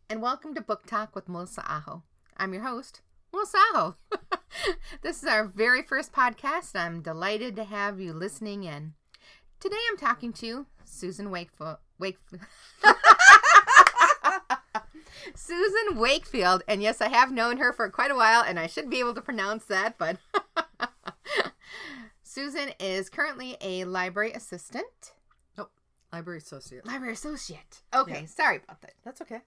and welcome to Book Talk with Melissa Aho. I'm your host, Melissa Aho. This is our very first podcast, and I'm delighted to have you listening in. Today I'm talking to Susan Wakefield. Susan Wakefield, and yes, I have known her for quite a while, and I should be able to pronounce that, but Susan is currently a library assistant. Library associate. Library associate. Okay, yeah. Sorry about that. That's okay.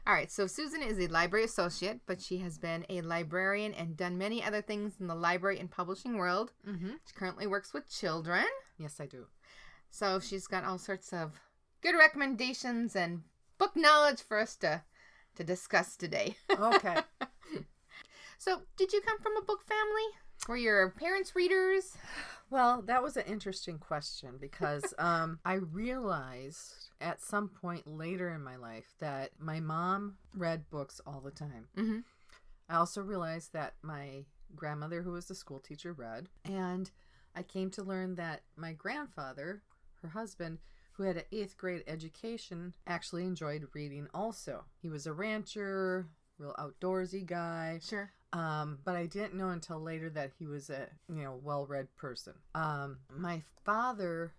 All right, so Susan is a library associate, but she has been a librarian and done many other things in the library and publishing world. Mm-hmm. She currently works with children. Yes, I do. So she's got all sorts of good recommendations and book knowledge for us to discuss today. Okay. So, did you come from a book family? Were your parents readers? Well, that was an interesting question because I realized at some point later in my life that my mom read books all the time. Mm-hmm. I also realized that my grandmother, who was a school teacher, read. And I came to learn that my grandfather, her husband, who had an 8th grade education, actually enjoyed reading also. He was a rancher, real outdoorsy guy. Sure. But I didn't know until later that he was a, well-read person. My father,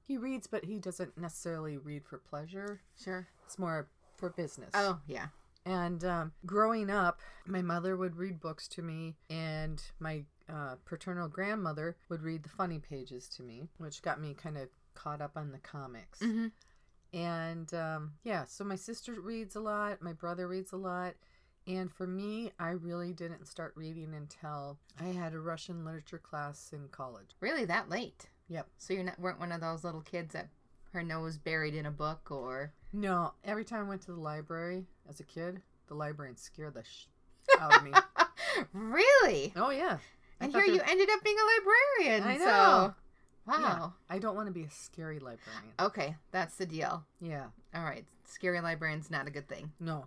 he reads, but he doesn't necessarily read for pleasure. Sure. It's more for business. Oh, yeah. And growing up, my mother would read books to me, and my paternal grandmother would read the funny pages to me, which got me kind of caught up on the comics. Mm-hmm. And, so my sister reads a lot. My brother reads a lot. And for me, I really didn't start reading until I had a Russian literature class in college. Really, that late? Yep. So you weren't one of those little kids that her nose buried in a book, or? No. Every time I went to the library as a kid, the librarian scared the out of me. Really? Oh, yeah. And here you ended up being a librarian. I know. So, wow. Yeah. I don't want to be a scary librarian. Okay, that's the deal. Yeah. All right. Scary librarian's not a good thing. No.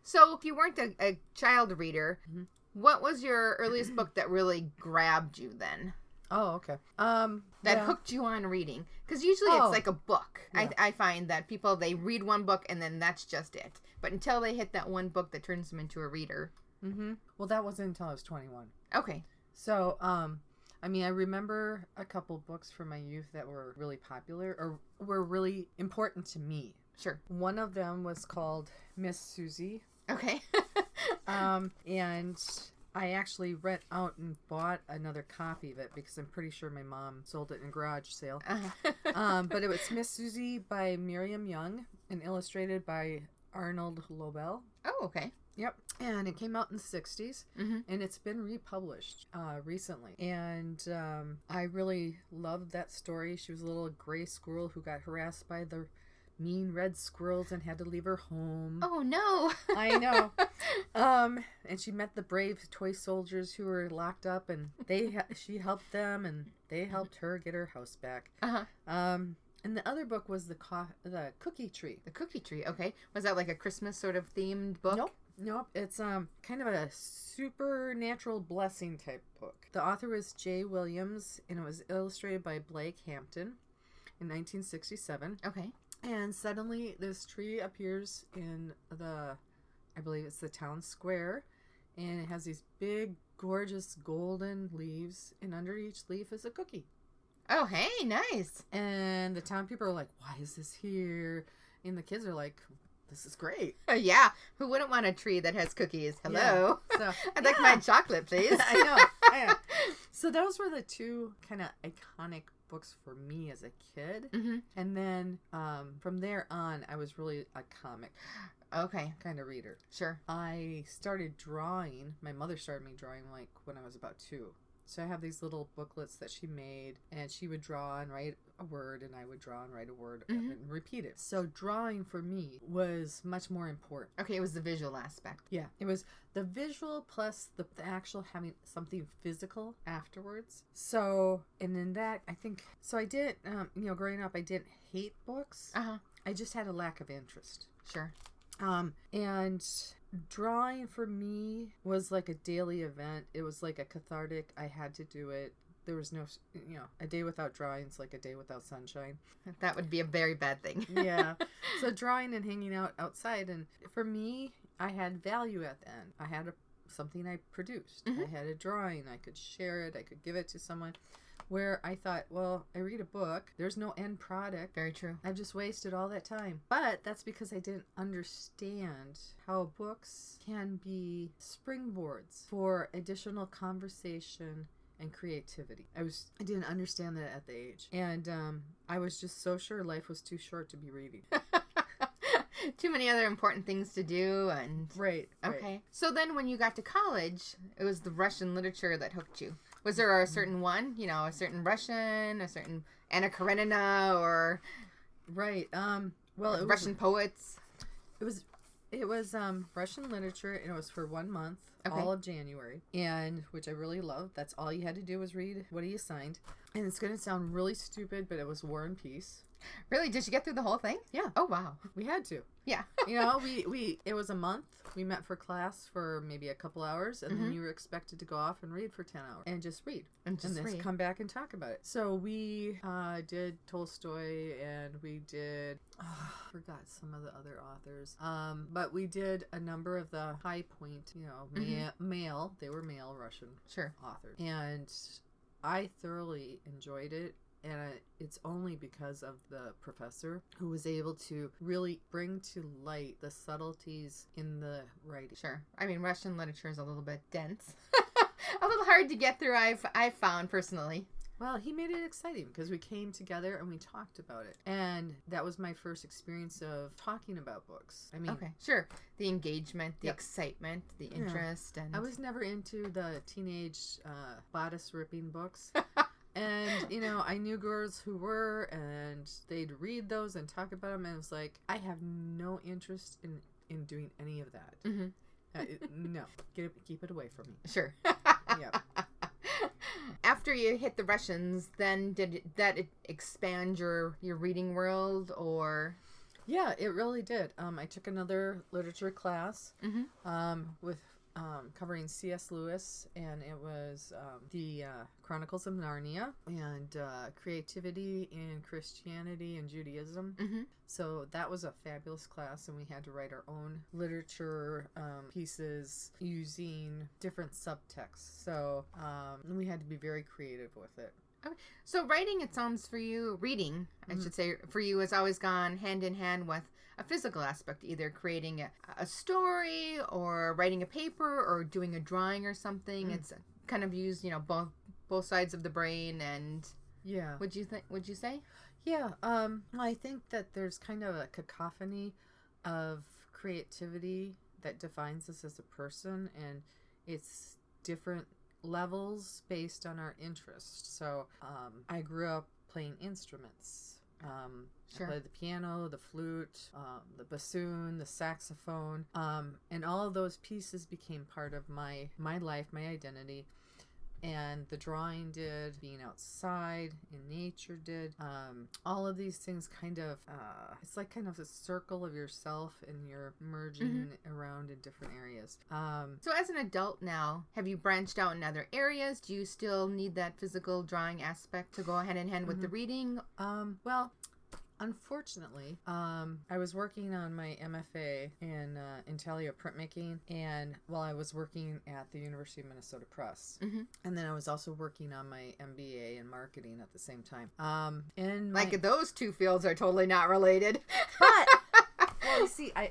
So, if you weren't a child reader, mm-hmm. What was your earliest book that really grabbed you then? Oh, okay. That hooked you on reading? Because usually it's like a book. Yeah. I find that people, they read one book and then that's just it. But until they hit that one book that turns them into a reader. Mm-hmm. Well, that wasn't until I was 21. Okay. So, I remember a couple books from my youth that were really popular or were really important to me. Sure. One of them was called Miss Susie. Okay. And I actually went out and bought another copy of it because I'm pretty sure my mom sold it in a garage sale. Uh-huh. But it was Miss Susie by Miriam Young and illustrated by Arnold Lobel. Oh, okay. Yep. And it came out in the 60s, mm-hmm. and it's been republished recently. And I really loved that story. She was a little gray squirrel who got harassed by the mean red squirrels and had to leave her home. Oh, no. I know. And she met the brave toy soldiers who were locked up, and she helped them, and they helped her get her house back. Uh-huh. And the other book was the Cookie Tree. The Cookie Tree, okay. Was that like a Christmas sort of themed book? Nope. It's kind of a supernatural blessing type book. The author was J. Williams, and it was illustrated by Blake Hampton in 1967. Okay. And suddenly this tree appears in I believe it's the town square, and it has these big, gorgeous golden leaves, and under each leaf is a cookie. Oh, hey, nice. And the town people are like, why is this here? And the kids are like, this is great. Yeah. Who wouldn't want a tree that has cookies? Hello. Yeah. So, I'd like my chocolate, please. I know. So those were the two kind of iconic books for me as a kid. Mm-hmm. And then from there on, I was really a comic kind of reader. Sure. I started drawing. My mother started me drawing like when I was about 2. So I have these little booklets that she made, and she would draw and write a word, and I would draw and write a word, mm-hmm. and repeat it. So drawing for me was much more important. Okay, it was the visual aspect. Yeah, it was the visual plus the actual having something physical afterwards. So, and in that, I think, so I didn't, growing up, I didn't hate books. Uh-huh. I just had a lack of interest. Sure. And drawing for me was like a daily event. It was like a cathartic. I had to do it. there was no, a day without drawing is like a day without sunshine. That would be a very bad thing. Yeah. So drawing and hanging out outside. And for me, I had value at the end. I had something I produced. I had a drawing. I could share it. I could give it to someone. Where I thought, well, I read a book. There's no end product. Very true. I've just wasted all that time. But that's because I didn't understand how books can be springboards for additional conversation and creativity. I didn't understand that at the age. And I was just so sure life was too short to be reading. Too many other important things to do. And Right. Okay. So then when you got to college, it was the Russian literature that hooked you. Was there a certain one, a certain Russian, a certain Anna Karenina, or Right. Well, it Russian poets? It was Russian literature, and it was for 1 month, Okay. all of January, and which I really loved. That's all you had to do was read what he assigned. And it's going to sound really stupid, but it was War and Peace. Really? Did you get through the whole thing? Yeah. Oh, wow. We had to. Yeah. It was a month. We met for class for maybe a couple hours, and then you were expected to go off and read for 10 hours. And just read. And then come back and talk about it. So we did Tolstoy, and we did, forgot some of the other authors. But we did a number of the high point, male, they were male Russian authors. And I thoroughly enjoyed it. And it's only because of the professor who was able to really bring to light the subtleties in the writing. Sure. I mean, Russian literature is a little bit dense. A little hard to get through, I've found personally. Well, he made it exciting because we came together and we talked about it. And that was my first experience of talking about books. I mean... Okay, sure. The engagement, the excitement, the interest. And I was never into the teenage bodice-ripping books. And, I knew girls who were, and they'd read those and talk about them, and it was like, I have no interest in doing any of that. Mm-hmm. No. Keep it away from me. Sure. Yeah. After you hit the Russians, then did that expand your reading world, or... Yeah, it really did. I took another literature class with covering C.S. Lewis, and it was the Chronicles of Narnia and creativity in Christianity and Judaism. Mm-hmm. So that was a fabulous class, and we had to write our own literature pieces using different subtexts. So we had to be very creative with it. Okay. So writing, it sounds for you, reading, I should say, for you has always gone hand in hand with a physical aspect, either creating a story or writing a paper or doing a drawing or something. It's kind of used, both sides of the brain. And yeah, would you say? Yeah. I think that there's kind of a cacophony of creativity that defines us as a person, and it's different levels based on our interests. So I grew up playing instruments. I played the piano, the flute, the bassoon, the saxophone, and all of those pieces became part of my life, my identity. And the drawing did, being outside in nature did. All of these things kind of, it's like kind of a circle of yourself, and you're merging around in different areas. So as an adult now, have you branched out in other areas? Do you still need that physical drawing aspect to go hand in hand with the reading? Well, unfortunately, I was working on my MFA in intaglio printmaking, and while I was working at the University of Minnesota Press, and then I was also working on my MBA in marketing at the same time. And those two fields are totally not related. But well, you see, I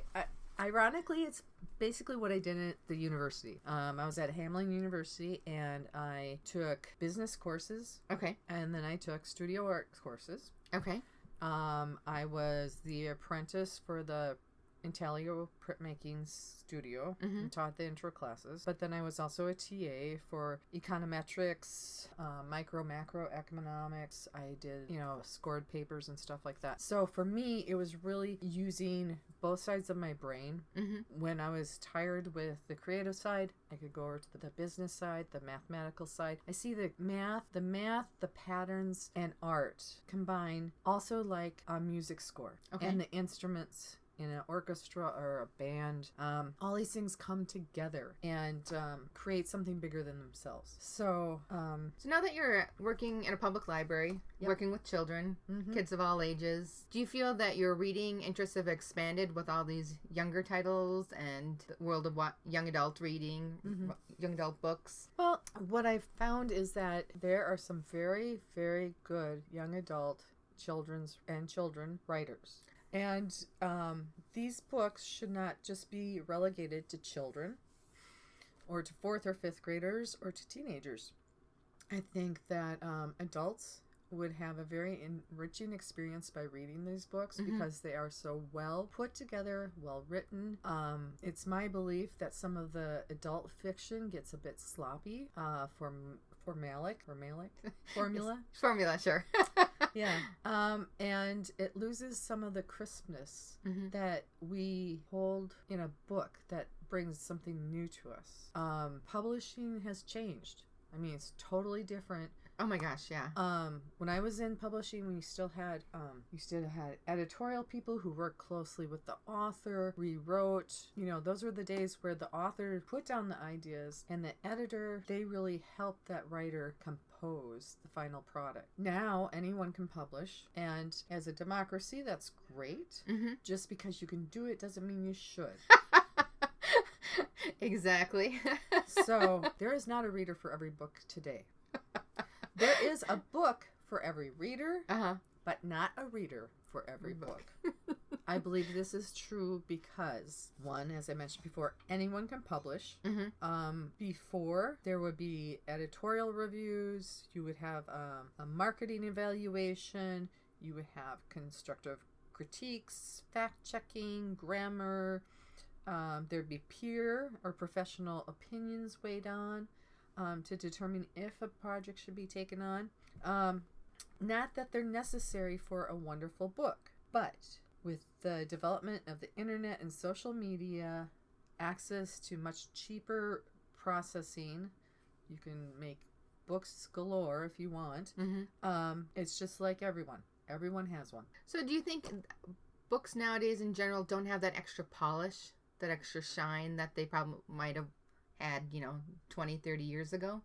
ironically, it's basically what I did at the university. I was at Hamline University, and I took business courses. Okay. And then I took studio art courses. Okay. I was the apprentice for the intaglio printmaking studio and taught the intro classes. But then I was also a TA for econometrics, macro economics. I did, scored papers and stuff like that. So for me, it was really using both sides of my brain. When I was tired with the creative side, I could go over to the business side, the mathematical side. I see the math, the patterns, and art combine, also like a music score and the instruments in an orchestra or a band. All these things come together and create something bigger than themselves. So now that you're working in a public library, working with children, kids of all ages, do you feel that your reading interests have expanded with all these younger titles and the world of young adult reading, young adult books? Well, what I've found is that there are some very, very good young adult children writers. And these books should not just be relegated to children or to 4th or 5th graders or to teenagers. I think that adults would have a very enriching experience by reading these books because they are so well put together, well written. It's my belief that some of the adult fiction gets a bit sloppy formula, sure. Yeah. And it loses some of the crispness that we hold in a book that brings something new to us. Publishing has changed. I mean, it's totally different. Oh my gosh, yeah. When I was in publishing, we still had editorial people who worked closely with the author, rewrote. Those were the days where the author put down the ideas and the editor, they really helped that writer compose the final product. Now anyone can publish, and as a democracy, that's great. Just because you can do it doesn't mean you should. Exactly. So there is not a reader for every book today. There is a book for every reader, but not a reader for every book. I believe this is true because, one, as I mentioned before, anyone can publish. Before, there would be editorial reviews, you would have a marketing evaluation, you would have constructive critiques, fact-checking, grammar, there'd be peer or professional opinions weighed on. To determine if a project should be taken on. Not that they're necessary for a wonderful book, but with the development of the internet and social media, access to much cheaper processing, you can make books galore if you want. It's just like everyone. Everyone has one. So do you think books nowadays in general don't have that extra polish, that extra shine that they probably might have had 20, 30 years ago?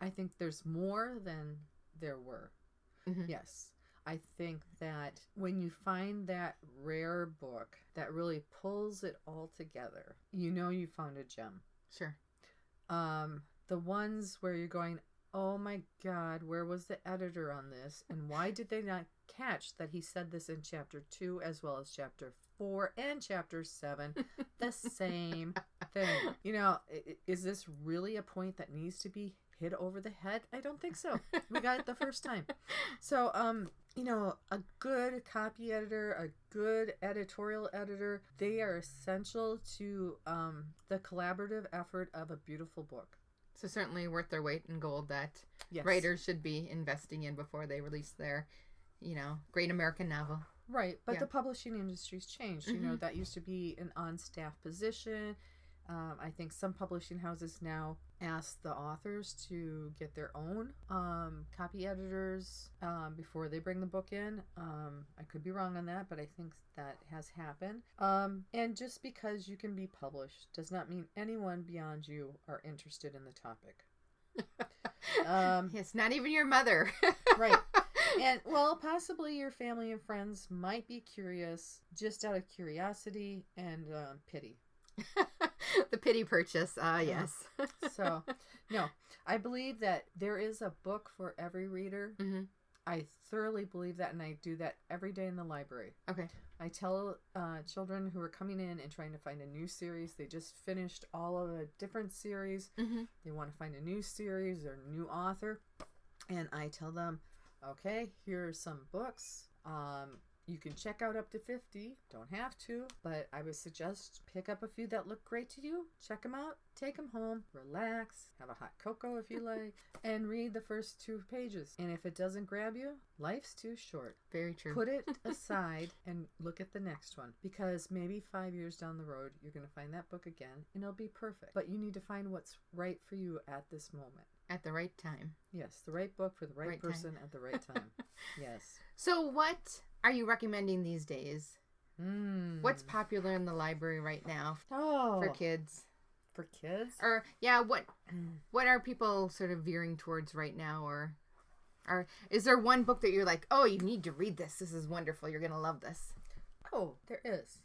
I think there's more than there were. Yes. I think that when you find that rare book that really pulls it all together, you found a gem. Sure. The ones where you're going, oh my God, where was the editor on this? And why did they not catch that he said this in chapter 2 as well as chapter 4 and chapter 7? The same thing. Is this really a point that needs to be hit over the head? I don't think so. We got it the first time. So, a good copy editor, a good editorial editor, they are essential to the collaborative effort of a beautiful book. So certainly worth their weight in gold that Yes. writers should be investing in before they release their, great American novel. Right, but the publishing industry's changed. That used to be an on-staff position. I think some publishing houses now ask the authors to get their own copy editors before they bring the book in. I could be wrong on that, but I think that has happened. And just because you can be published does not mean anyone beyond you are interested in the topic. It's not even your mother. Right. And, possibly your family and friends might be curious just out of curiosity and pity. The pity purchase. Yes. So, no, I believe that there is a book for every reader. I thoroughly believe that, and I do that every day in the library. Okay. I tell children who are coming in and trying to find a new series, they just finished all of a different series. They want to find a new series or new author. And I tell them, okay, here are some books. You can check out up to 50. Don't have to, but I would suggest pick up a few that look great to you. Check them out. Take them home. Relax. Have a hot cocoa if you like. And read the first 2 pages. And if it doesn't grab you, life's too short. Very true. Put it aside and look at the next one. Because maybe 5 years down the road, you're going to find that book again and it'll be perfect. But you need to find what's right for you at this moment. At the right time. Yes, the right book for the right person at the right time. Yes. So what are you recommending these days What's popular in the library right now for kids? For kids? Or what are people sort of veering towards right now? Or is there one book that you're like, oh, you need to read this. This is wonderful. You're gonna love this. Oh, there is.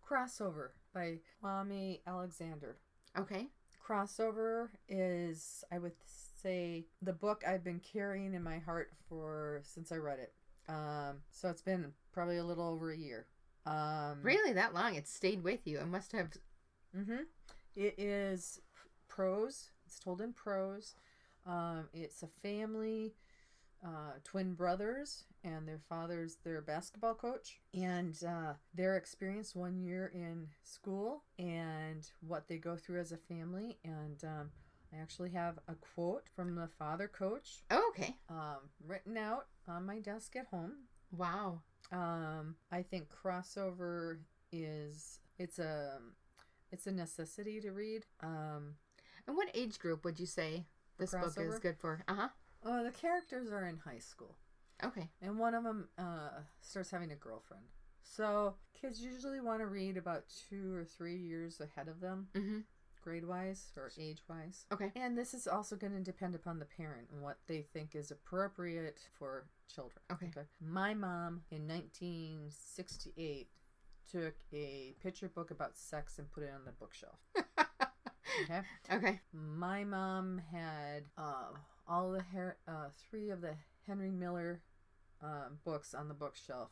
Crossover by Kwame Alexander. Okay. Crossover is, I would say, the book I've been carrying in my heart since I read it. So it's been probably a little over a year. Really, that long? It stayed with you. It must have. It is prose. It's told in prose. It's a family, twin brothers, and their father's their basketball coach, and their experience 1 year in school and what they go through as a family. And I actually have a quote from the father coach. Oh, okay. Written out on my desk at home. Wow. I think Crossover it's a necessity to read. And what age group would you say this book is good for? The characters are in high school. Okay. And one of them starts having a girlfriend. So kids usually want to read about 2 or 3 years ahead of them, grade-wise or age-wise. Okay. And this is also going to depend upon the parent and what they think is appropriate for children. Okay. My mom in 1968 took a picture book about sex and put it on the bookshelf. Okay. My mom had all the 3 of the Henry Miller books on the bookshelf,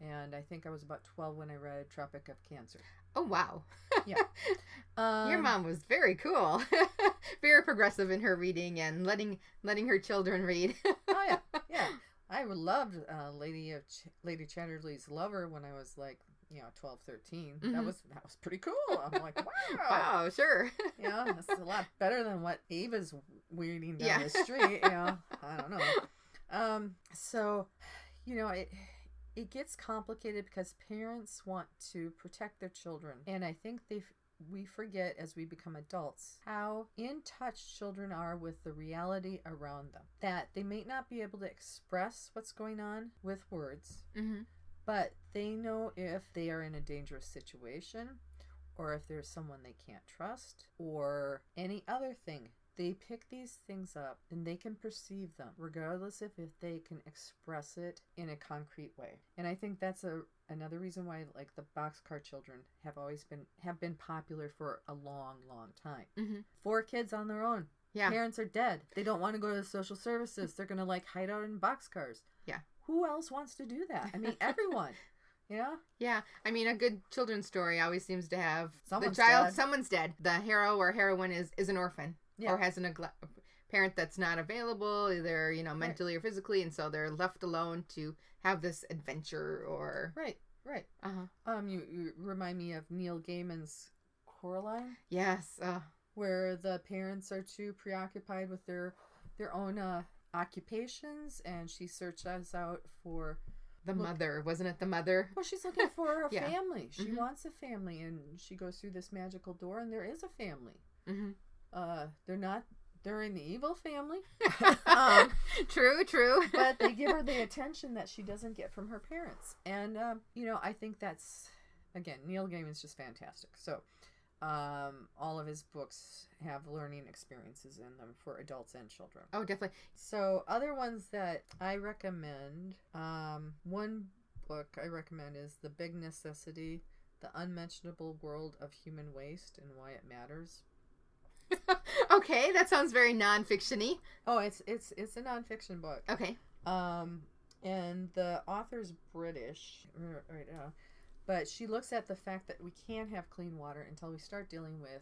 and I think I was about 12 when I read Tropic of Cancer. Oh wow! Yeah, your mom was very cool, very progressive in her reading and letting her children read. Oh yeah. I loved Lady Chatterley's Lover when I was like 12, 13. That was pretty cool. I'm like, wow. Wow, sure. That's a lot better than what Ava's reading down the street. I don't know. So, it gets complicated because parents want to protect their children, and I think we forget as we become adults how in touch children are with the reality around them. That they may not be able to express what's going on with words. But they know if they are in a dangerous situation, or if there's someone they can't trust, or any other thing. They pick these things up and they can perceive them, regardless if they can express it in a concrete way. And I think that's another reason why like the Boxcar children have been popular for a long, long time. 4 kids on their own. Yeah. Parents are dead. They don't want to go to the social services. They're gonna hide out in boxcars. Yeah. Who else wants to do that? I mean, everyone. Yeah. I mean, a good children's story always seems to have someone's dead. The hero or heroine is an orphan or has a parent that's not available, either mentally or physically, and so they're left alone to have this adventure or right. You remind me of Neil Gaiman's Coraline. Yes. Where the parents are too preoccupied with their own occupations, and she searches out for the mother. Wasn't it the mother? Well, she's looking for a family. She wants a family, and she goes through this magical door, and there is a family. They're in the evil family. True. But they give her the attention that she doesn't get from her parents. And, I think that's, again, Neil Gaiman's just fantastic. So, all of his books have learning experiences in them for adults and children. Oh, definitely. So other ones that I recommend, one book I recommend is The Big Necessity, The Unmentionable World of Human Waste and Why It Matters. Okay, that sounds very non-fiction-y. Oh, it's a non-fiction book. Okay. And the author's British right now. But she looks at the fact that we can't have clean water until we start dealing with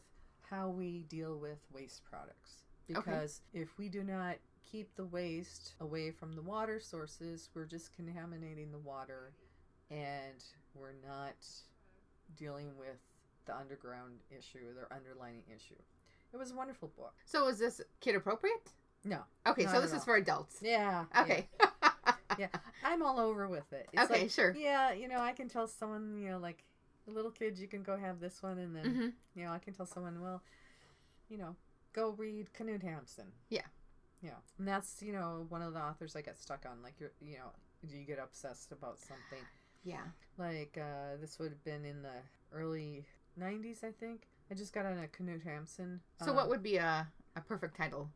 how we deal with waste products. Because if we do not keep the waste away from the water sources, we're just contaminating the water, and we're not dealing with the underground issue, the underlying issue. It was a wonderful book. So is this kid appropriate? No. Okay, so this is for adults. Yeah. Okay. Yeah, I'm all over with it. It's okay, sure. Yeah, I can tell someone, like, the little kids, you can go have this one, and then, I can tell someone, well, go read Knut Hamsun. Yeah. Yeah. And that's, one of the authors I get stuck on. Like, you get obsessed about something. Yeah. Like, this would have been in the early 90s, I think. I just got on a Knut Hamsun. So what would be a perfect title?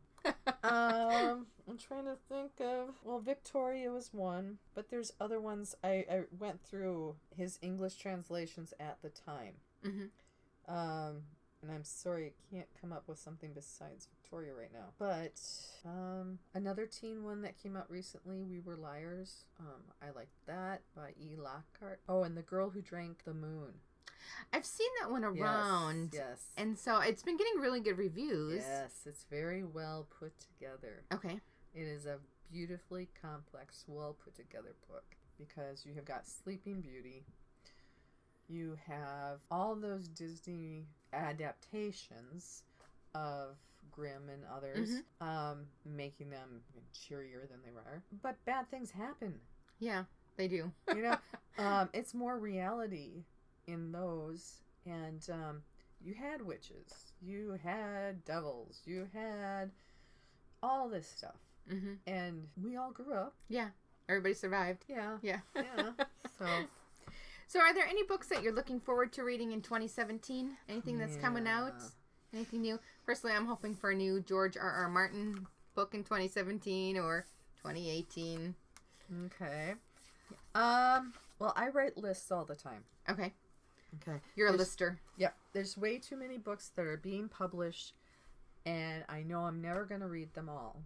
I'm trying to think of... Well, Victoria was one, but there's other ones. I went through his English translations at the time. Mm-hmm. And I'm sorry, I can't come up with something besides Victoria right now. But another teen one that came out recently, We Were Liars. I liked that by E. Lockhart. Oh, and The Girl Who Drank the Moon. I've seen that one around. Yes. And so it's been getting really good reviews. Yes, it's very well put together. Okay. It is a beautifully complex, well put together book because you have got Sleeping Beauty. You have all those Disney adaptations of Grimm and others, making them cheerier than they were. But bad things happen. Yeah, they do. You know, it's more reality in those. And you had witches, you had devils, you had all this stuff. Mm-hmm. And we all grew up. Yeah, everybody survived. Yeah. Yeah. Yeah. So are there any books that you're looking forward to reading in 2017? Anything that's coming out? Anything new? Personally, I'm hoping for a new George R.R. Martin book in 2017 or 2018. Okay. Well, I write lists all the time. Okay. Okay. You're a lister. Yep. There's way too many books that are being published, and I know I'm never going to read them all.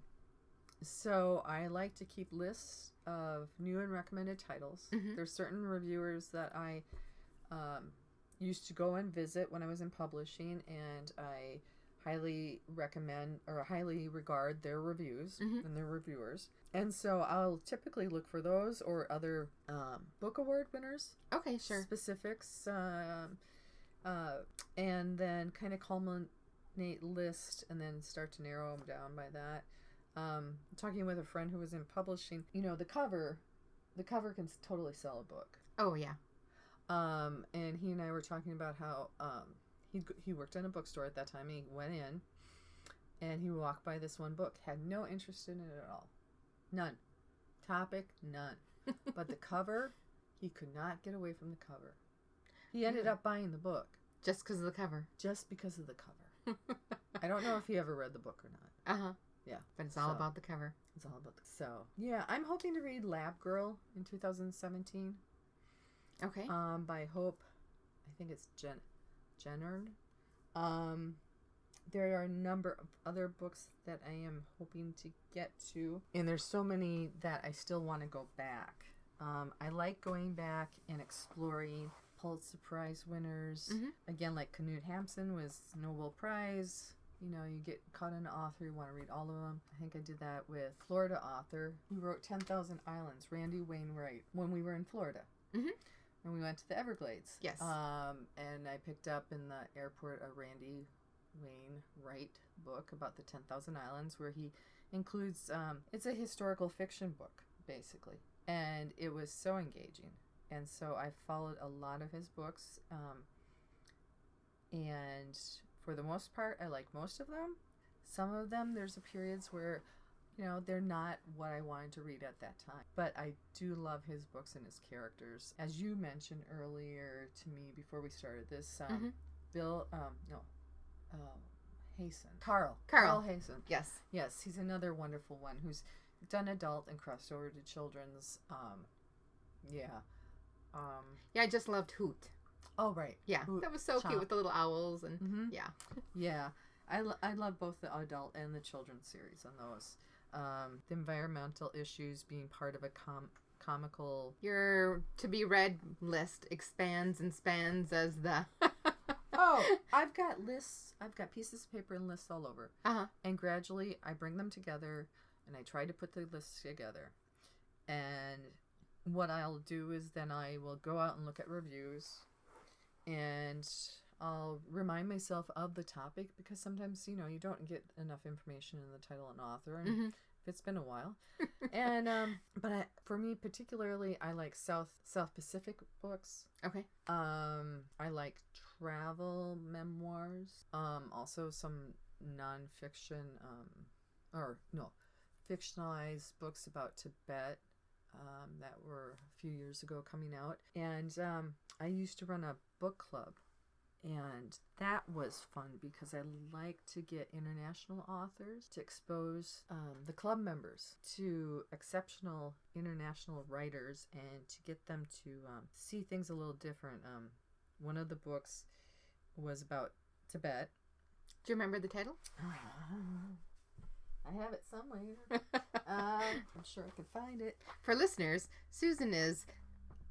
So I like to keep lists of new and recommended titles. Mm-hmm. There's certain reviewers that I used to go and visit when I was in publishing, and I highly recommend or highly regard their reviews and their reviewers. And so I'll typically look for those or other book award winners. Okay, sure. Specifics, and then kind of culminate list and then start to narrow them down by that. Talking with a friend who was in publishing, you know, the cover can totally sell a book. Oh, yeah. And he and I were talking about how he worked in a bookstore at that time. And he went in and he walked by this one book, had no interest in it at all. None. Topic, none. But the cover, he could not get away from the cover. He ended up buying the book. Just because of the cover? Just because of the cover. I don't know if he ever read the book or not. Uh-huh. Yeah. But it's all about the cover. It's all about the... So, yeah, I'm hoping to read Lab Girl in 2017. Okay. By Hope. I think it's Gertrude. There are a number of other books that I am hoping to get to. And there's so many that I still want to go back. I like going back and exploring Pulitzer Prize winners. Mm-hmm. Again, like Knut Hamsun was Nobel Prize. You know, you get caught in an author, you want to read all of them. I think I did that with Florida author who wrote 10,000 Islands, Randy Wainwright, when we were in Florida. Mm-hmm. And we went to the Everglades. Yes. And I picked up in the airport a Randy Wainwright book about the 10,000 Islands where he includes, it's a historical fiction book, basically. And it was so engaging. And so I followed a lot of his books. And for the most part, I like most of them. Some of them, there's periods where, you know, they're not what I wanted to read at that time. But I do love his books and his characters. As you mentioned earlier to me before we started this, Carl Hayson. Yes. Yes, he's another wonderful one who's done adult and crossed over to children's. Yeah, I just loved Hoot. Oh, right. Yeah, Hoot, that was so cute with the little owls and yeah. Yeah, I love both the adult and the children's series on those. The environmental issues being part of a comical... Your to-be-read list expands and spans as the... Oh, I've got lists. I've got pieces of paper and lists all over. Uh-huh. And gradually I bring them together and I try to put the lists together. And what I'll do is then I will go out and look at reviews and I'll remind myself of the topic because sometimes, you know, you don't get enough information in the title and author and if it's been a while. And but for me particularly, I like South Pacific books. Okay. I like travel memoirs. Also some nonfiction fictionalized books about Tibet. that were a few years ago coming out. And I used to run a book club. And that was fun because I like to get international authors to expose the club members to exceptional international writers and to get them to see things a little different. One of the books was about Tibet. Do you remember the title? I have it somewhere. I'm sure I can find it. For listeners, Susan is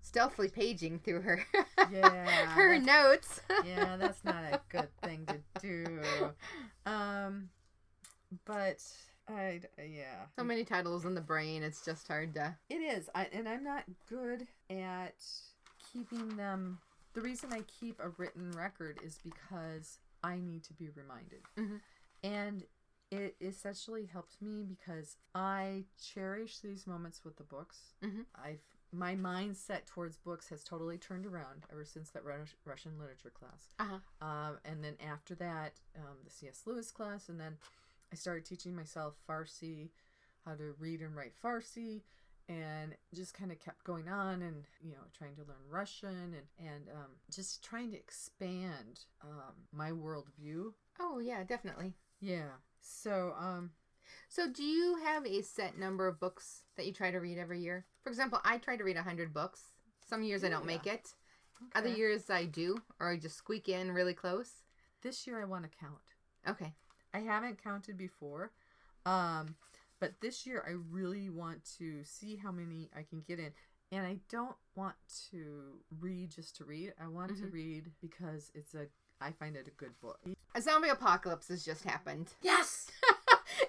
stealthily paging through her her notes. Yeah, that's not a good thing to do. But so many titles in the brain, it's just hard to. It is, and I'm not good at keeping them. The reason I keep a written record is because I need to be reminded, and it essentially helps me because I cherish these moments with the books. My mindset towards books has totally turned around ever since that Russian literature class. And then after that, the C.S. Lewis class, and then I started teaching myself Farsi, how to read and write Farsi, and just kind of kept going on and, trying to learn Russian and just trying to expand my worldview. Oh, yeah, definitely. Yeah. So do you have a set number of books that you try to read every year? For example, I try to read 100 books. Some years I don't make it. Okay. Other years I do, or I just squeak in really close. This year I want to count. Okay. I haven't counted before, but this year I really want to see how many I can get in. And I don't want to read just to read. I want to read because I find it a good book. A zombie apocalypse has just happened. Yes!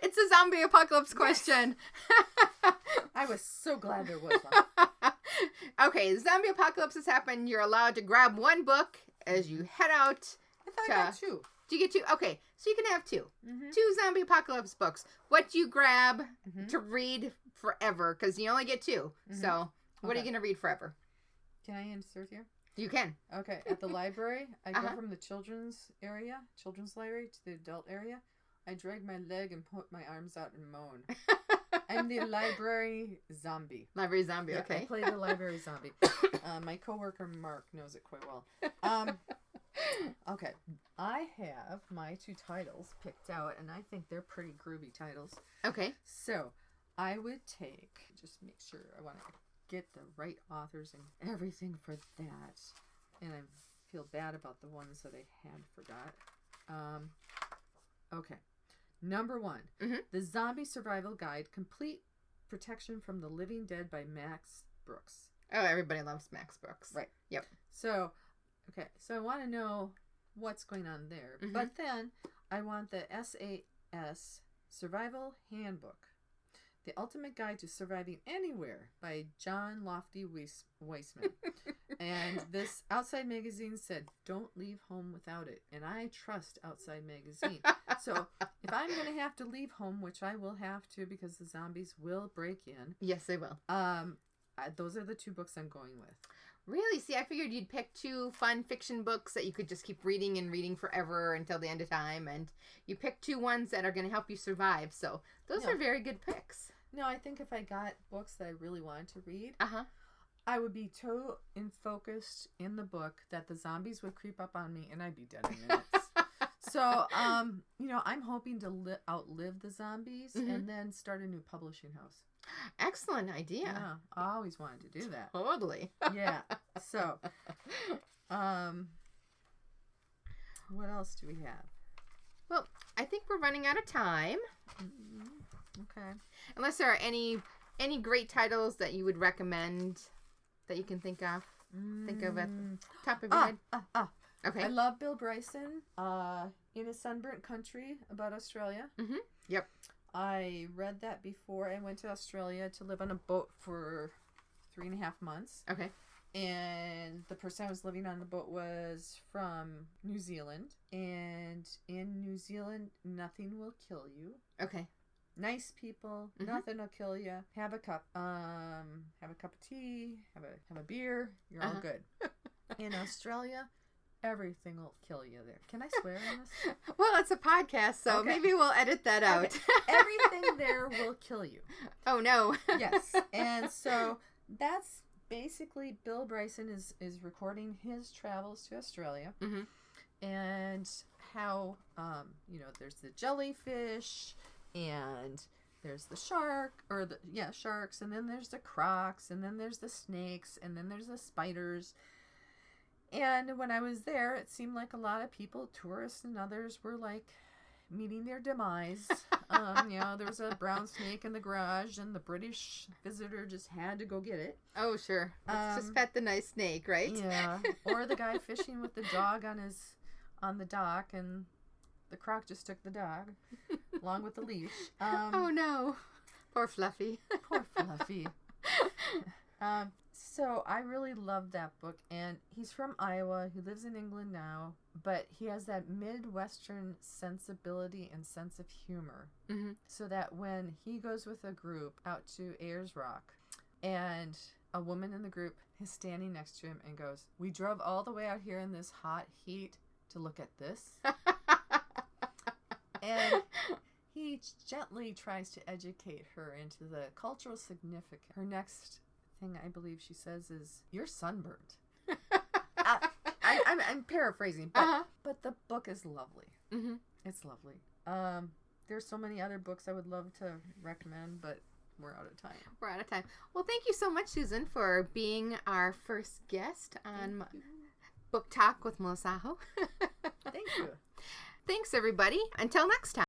It's a zombie apocalypse question. Yes. I was so glad there was one. Okay, the zombie apocalypse has happened. You're allowed to grab one book as you head out. I thought I got two. Do you get two? Okay, so you can have two. Two zombie apocalypse books. What do you grab to read forever? Because you only get two. So what are you going to read forever? Can I insert here? You can. Okay, at the library, I go from the children's library, to the adult area. I drag my leg and put my arms out and moan. I'm the library zombie. Library zombie, okay. I play the library zombie. My coworker Mark knows it quite well. Okay, I have my two titles picked out, and I think they're pretty groovy titles. Okay. So, I would just make sure I want to get the right authors and everything for that. And I feel bad about the ones that I had forgot. Okay. Number 1, The Zombie Survival Guide, Complete Protection from the Living Dead by Max Brooks. Oh, everybody loves Max Brooks. Right. Yep. So I want to know what's going on there. But then I want the SAS Survival Handbook, The Ultimate Guide to Surviving Anywhere by John Lofty Weissman. And this Outside Magazine said, don't leave home without it. And I trust Outside Magazine. So if I'm going to have to leave home, which I will have to because the zombies will break in. Yes, they will. Those are the two books I'm going with. Really? See, I figured you'd pick two fun fiction books that you could just keep reading and reading forever until the end of time. And you picked two ones that are going to help you survive. So those are very good picks. No, I think if I got books that I really wanted to read, I would be so focused in the book that the zombies would creep up on me and I'd be dead in minutes. So, I'm hoping to outlive the zombies and then start a new publishing house. Excellent idea. Yeah, I always wanted to do that. Totally. Yeah. So, what else do we have? Well, I think we're running out of time. Okay. Unless there are any great titles that you would recommend that you can think of. Think of at the top of your head. Okay. I love Bill Bryson, In a Sunburnt Country, about Australia. Yep. I read that before I went to Australia to live on a boat for 3.5 months. Okay. And the person I was living on the boat was from New Zealand. And in New Zealand, nothing will kill you. Okay. Nice people, nothing will kill you. Have a cup of tea, have a beer. You're all good. In Australia, Everything will kill you there. Can I swear on this? Well, it's a podcast, so maybe we'll edit that out. Okay. Everything there will kill you. Oh, no. Yes. And so that's basically Bill Bryson is recording his travels to Australia. Mm-hmm. And how, there's the jellyfish and there's the sharks, and then there's the crocs, and then there's the snakes, and then there's the spiders. And when I was there, it seemed like a lot of people, tourists and others, were like meeting their demise. There was a brown snake in the garage, and the British visitor just had to go get it. Oh, sure. Let's just pet the nice snake, right? Yeah. Or the guy fishing with the dog on the dock, and the croc just took the dog along with the leash. Oh, no. Poor Fluffy. Poor Fluffy. So I really loved that book, and he's from Iowa. He lives in England now, but he has that Midwestern sensibility and sense of humor. Mm-hmm. So that when he goes with a group out to Ayers Rock, and a woman in the group is standing next to him and goes, "We drove all the way out here in this hot heat to look at this." And he gently tries to educate her into the cultural significance. Her next thing, I believe she says, is, "You're sunburnt." I'm paraphrasing, but the book is lovely. Mm-hmm. It's lovely. There's so many other books I would love to recommend, but we're out of time. We're out of time. Well, thank you so much, Susan, for being our first guest on Book Talk with Melissa Aho. Thank you. Thanks, everybody. Until next time.